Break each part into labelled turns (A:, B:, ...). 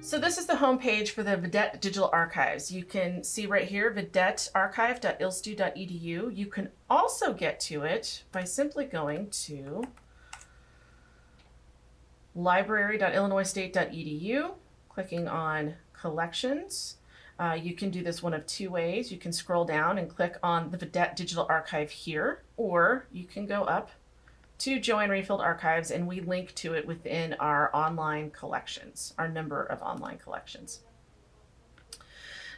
A: So this is the home page for the Vidette Digital Archives. You can see right here, videttearchive.ilstu.edu. You can also get to it by simply going to library.illinoisstate.edu, clicking on Collections. You can do this one of two ways. You can scroll down and click on the Vidette Digital Archive here, or you can go up to Joanne Rayfield Archives, and we link to it within our online collections, our number of online collections.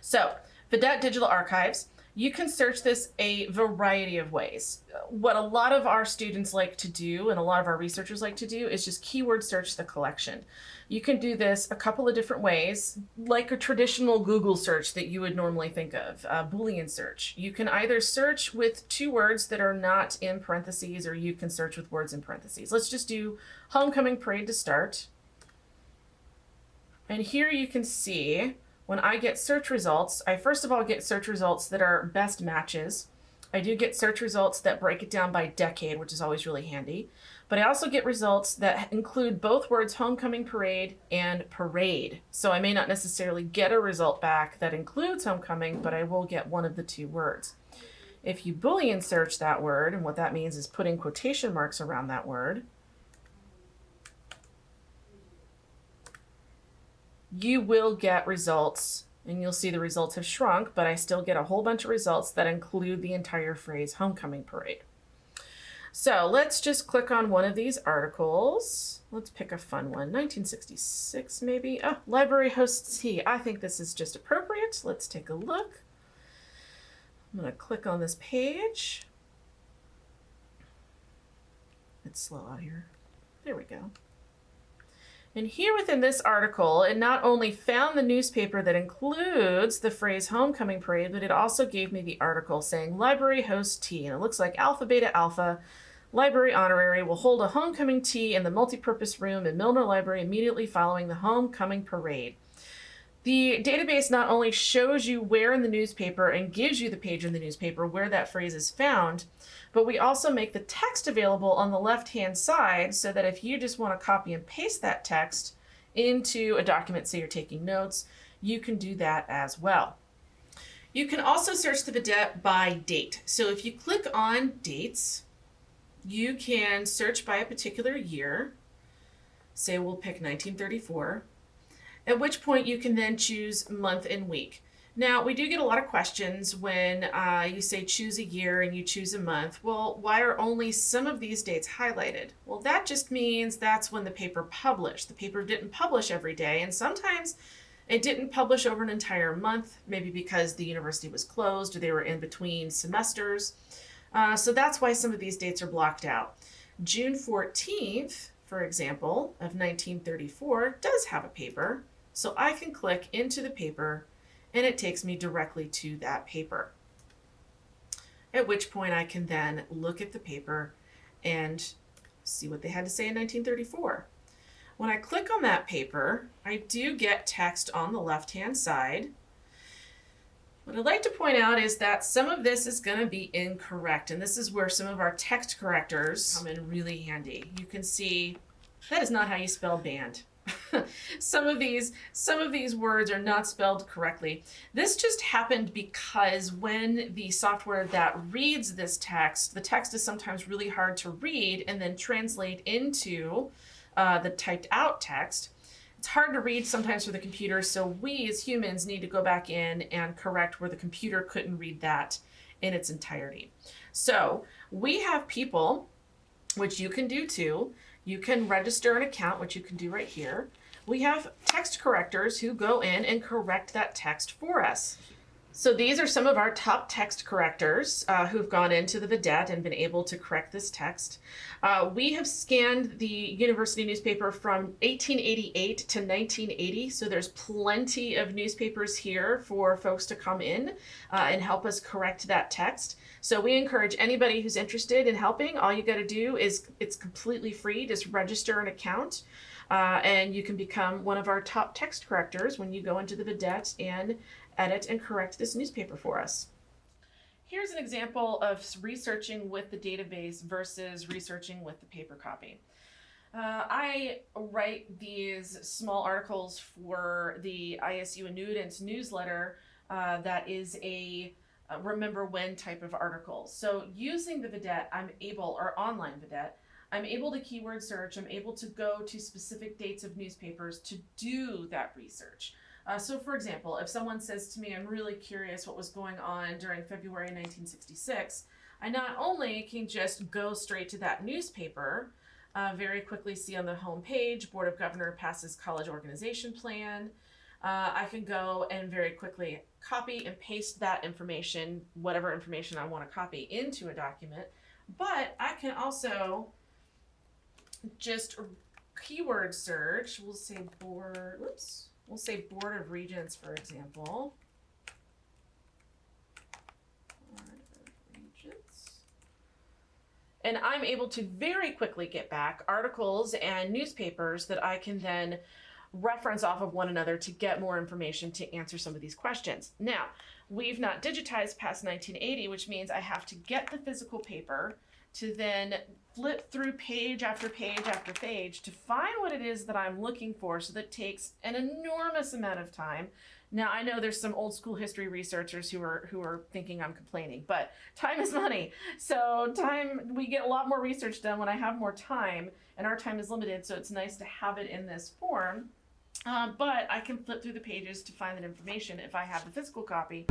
A: So, Vidette Digital Archives, you can search this a variety of ways. What a lot of our students like to do, and a lot of our researchers like to do, is just keyword search the collection. You can do this a couple of different ways, like a traditional Google search that you would normally think of, a Boolean search. You can either search with two words that are not in parentheses, or you can search with words in parentheses. Let's just do Homecoming Parade to start. And here you can see when I get search results, I first of all get search results that are best matches. I do get search results that break it down by decade, which is always really handy. But I also get results that include both words Homecoming Parade and parade. So I may not necessarily get a result back that includes homecoming, but I will get one of the two words. If you Boolean search that word, and what that means is putting quotation marks around that word, you will get results, and you'll see the results have shrunk, but I still get a whole bunch of results that include the entire phrase Homecoming Parade. So let's just click on one of these articles. Let's pick a fun one, 1966 maybe. Oh, library hosts tea. I think this is just appropriate. Let's take a look. I'm going to click on this page. It's slow out here. There we go. And here within this article, it not only found the newspaper that includes the phrase Homecoming Parade, but it also gave me the article saying library hosts tea. And it looks like Alpha Beta Alpha Library Honorary will hold a homecoming tea in the multipurpose room in Milner Library immediately following the Homecoming Parade. The database not only shows you where in the newspaper and gives you the page in the newspaper where that phrase is found, but we also make the text available on the left-hand side so that if you just want to copy and paste that text into a document, say you're taking notes, you can do that as well. You can also search the Vidette by date. So if you click on dates, you can search by a particular year. Say we'll pick 1934. At which point you can then choose month and week. Now, we do get a lot of questions when you say choose a year and you choose a month. Well, why are only some of these dates highlighted? Well, that just means that's when the paper published. The paper didn't publish every day, and sometimes it didn't publish over an entire month, maybe because the university was closed or they were in between semesters. So that's why some of these dates are blocked out. June 14th, for example, of 1934 does have a paper. So I can click into the paper and it takes me directly to that paper. At which point I can then look at the paper and see what they had to say in 1934. When I click on that paper, I do get text on the left-hand side. What I'd like to point out is that some of this is going to be incorrect, and this is where some of our text correctors come in really handy. You can see that is not how you spell band. Some of these words are not spelled correctly. This just happened because when the software that reads this text, the text is sometimes really hard to read and then translate into the typed out text. It's hard to read sometimes for the computer, so we as humans need to go back in and correct where the computer couldn't read that in its entirety. So we have people, which you can do too. You can register an account, which you can do right here. We have text correctors who go in and correct that text for us. So these are some of our top text correctors who've gone into the Vidette and been able to correct this text. We have scanned the university newspaper from 1888 to 1980, so there's plenty of newspapers here for folks to come in and help us correct that text. So we encourage anybody who's interested in helping. All you got to do is, it's completely free, just register an account. And you can become one of our top text correctors when you go into the Vidette and edit and correct this newspaper for us. Here's an example of researching with the database versus researching with the paper copy. I write these small articles for the ISU Annuitants newsletter that is a remember when type of article. So using the Vidette, or online Vidette, I'm able to keyword search, I'm able to go to specific dates of newspapers to do that research. So for example, if someone says to me, I'm really curious what was going on during February 1966, I not only can just go straight to that newspaper, very quickly see on the home page, Board of Governor passes college organization plan. I can go and very quickly copy and paste that information, whatever information I want to copy, into a document. But I can also just keyword search. We'll say Board of Regents, for example. Board of Regents. And I'm able to very quickly get back articles and newspapers that I can then reference off of one another to get more information to answer some of these questions. Now, we've not digitized past 1980, which means I have to get the physical paper to then flip through page after page after page to find what it is that I'm looking for. So that takes an enormous amount of time. Now, I know there's some old school history researchers who are thinking I'm complaining, but time is money. So we get a lot more research done when I have more time, and our time is limited, so it's nice to have it in this form. But I can flip through the pages to find that information if I have the physical copy.